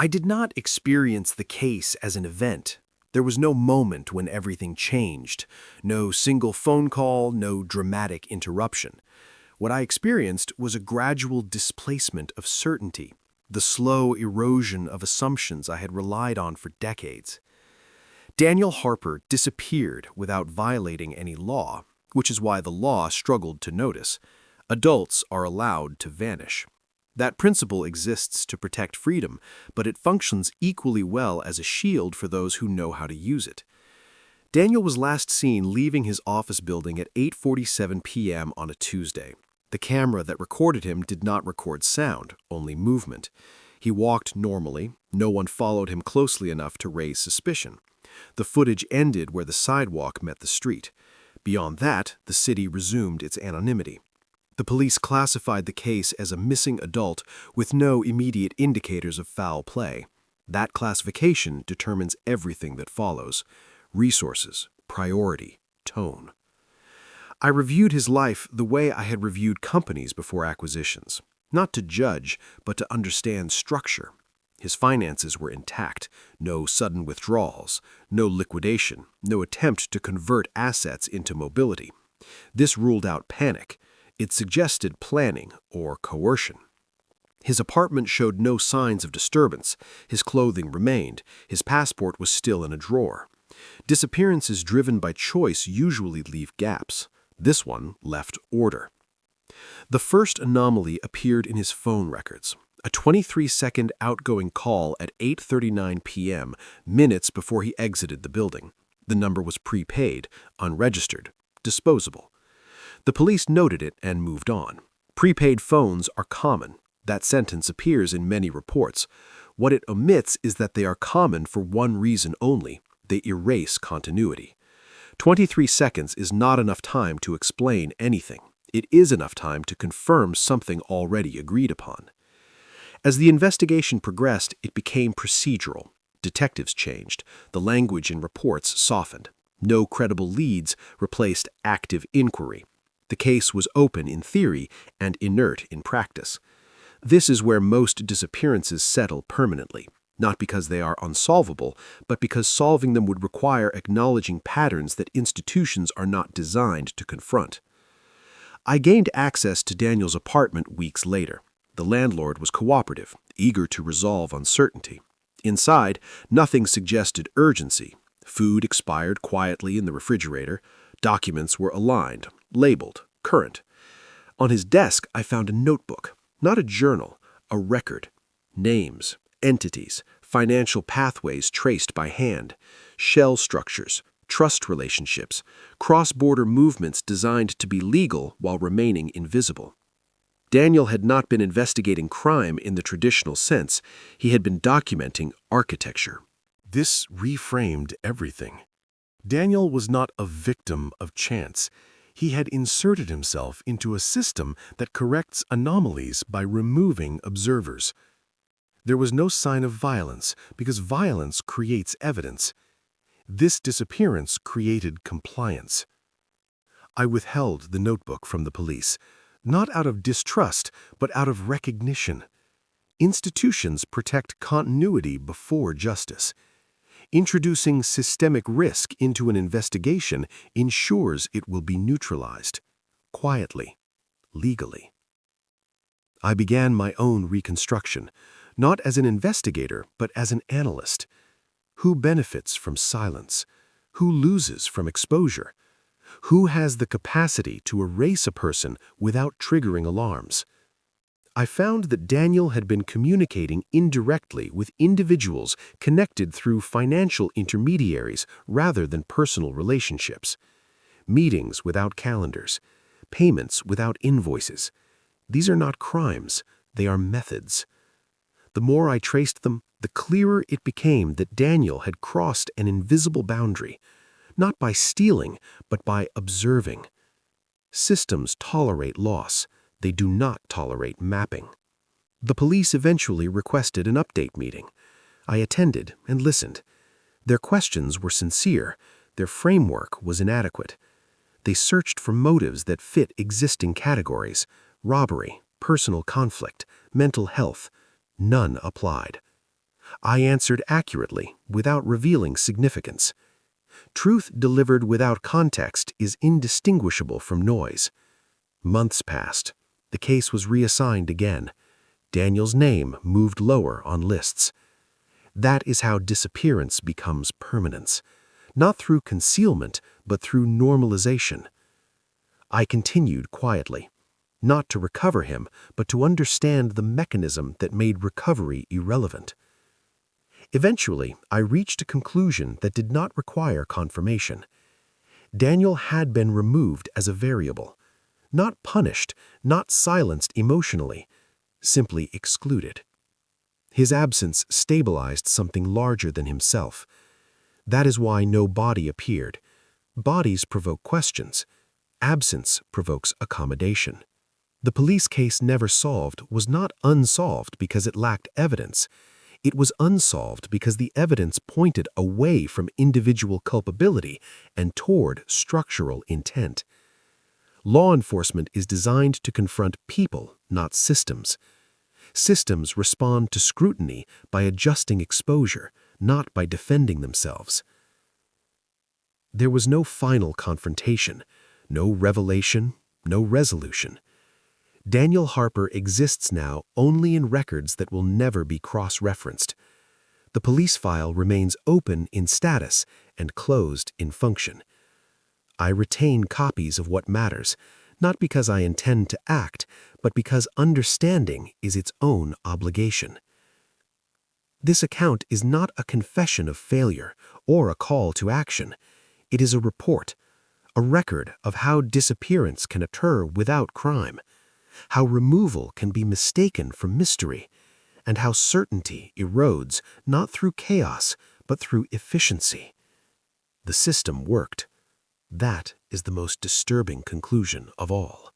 I did not experience the case as an event. There was no moment when everything changed, no single phone call, no dramatic interruption. What I experienced was a gradual displacement of certainty, the slow erosion of assumptions I had relied on for decades. Daniel Harper disappeared without violating any law, which is why the law struggled to notice. Adults are allowed to vanish. That principle exists to protect freedom, but it functions equally well as a shield for those who know how to use it. Daniel was last seen leaving his office building at 8:47 p.m. on a Tuesday. The camera that recorded him did not record sound, only movement. He walked normally. No one followed him closely enough to raise suspicion. The footage ended where the sidewalk met the street. Beyond that, the city resumed its anonymity. The police classified the case as a missing adult with no immediate indicators of foul play. That classification determines everything that follows: resources, priority, tone. I reviewed his life the way I had reviewed companies before acquisitions, not to judge, but to understand structure. His finances were intact, no sudden withdrawals, no liquidation, no attempt to convert assets into mobility. This ruled out panic. It suggested planning or coercion. His apartment showed no signs of disturbance. His clothing remained. His passport was still in a drawer. Disappearances driven by choice usually leave gaps. This one left order. The first anomaly appeared in his phone records. A 23-second outgoing call at 8:39 p.m., minutes before he exited the building. The number was prepaid, unregistered, disposable. The police noted it and moved on. Prepaid phones are common. That sentence appears in many reports. What it omits is that they are common for one reason only: they erase continuity. 23 seconds is not enough time to explain anything. It is enough time to confirm something already agreed upon. As the investigation progressed, it became procedural. Detectives changed. The language in reports softened. No credible leads replaced active inquiry. The case was open in theory and inert in practice. This is where most disappearances settle permanently, not because they are unsolvable, but because solving them would require acknowledging patterns that institutions are not designed to confront. I gained access to Daniel's apartment weeks later. The landlord was cooperative, eager to resolve uncertainty. Inside, nothing suggested urgency. Food expired quietly in the refrigerator. Documents were aligned, labeled, current. On his desk, I found a notebook, not a journal, a record. Names, entities, financial pathways traced by hand, shell structures, trust relationships, cross-border movements designed to be legal while remaining invisible. Daniel had not been investigating crime in the traditional sense. He had been documenting architecture. This reframed everything. Daniel was not a victim of chance. He had inserted himself into a system that corrects anomalies by removing observers. There was no sign of violence, because violence creates evidence. This disappearance created compliance. I withheld the notebook from the police, not out of distrust, but out of recognition. Institutions protect continuity before justice. Introducing systemic risk into an investigation ensures it will be neutralized, quietly, legally. I began my own reconstruction, not as an investigator, but as an analyst. Who benefits from silence? Who loses from exposure? Who has the capacity to erase a person without triggering alarms? I found that Daniel had been communicating indirectly with individuals connected through financial intermediaries rather than personal relationships. Meetings without calendars, payments without invoices. These are not crimes, they are methods. The more I traced them, the clearer it became that Daniel had crossed an invisible boundary, not by stealing, but by observing. Systems tolerate loss. They do not tolerate mapping. The police eventually requested an update meeting. I attended and listened. Their questions were sincere. Their framework was inadequate. They searched for motives that fit existing categories: robbery, personal conflict, mental health. None applied. I answered accurately, without revealing significance. Truth delivered without context is indistinguishable from noise. Months passed. The case was reassigned again. Daniel's name moved lower on lists. That is how disappearance becomes permanence, not through concealment, but through normalization. I continued quietly, not to recover him, but to understand the mechanism that made recovery irrelevant. Eventually, I reached a conclusion that did not require confirmation. Daniel had been removed as a variable, not punished, not silenced emotionally, simply excluded. His absence stabilized something larger than himself. That is why no body appeared. Bodies provoke questions. Absence provokes accommodation. The police case never solved was not unsolved because it lacked evidence. It was unsolved because the evidence pointed away from individual culpability and toward structural intent. Law enforcement is designed to confront people, not systems. Systems respond to scrutiny by adjusting exposure, not by defending themselves. There was no final confrontation, no revelation, no resolution. Daniel Harper exists now only in records that will never be cross-referenced. The police file remains open in status and closed in function. I retain copies of what matters, not because I intend to act, but because understanding is its own obligation. This account is not a confession of failure or a call to action. It is a report, a record of how disappearance can occur without crime, how removal can be mistaken for mystery, and how certainty erodes not through chaos, but through efficiency. The system worked. That is the most disturbing conclusion of all.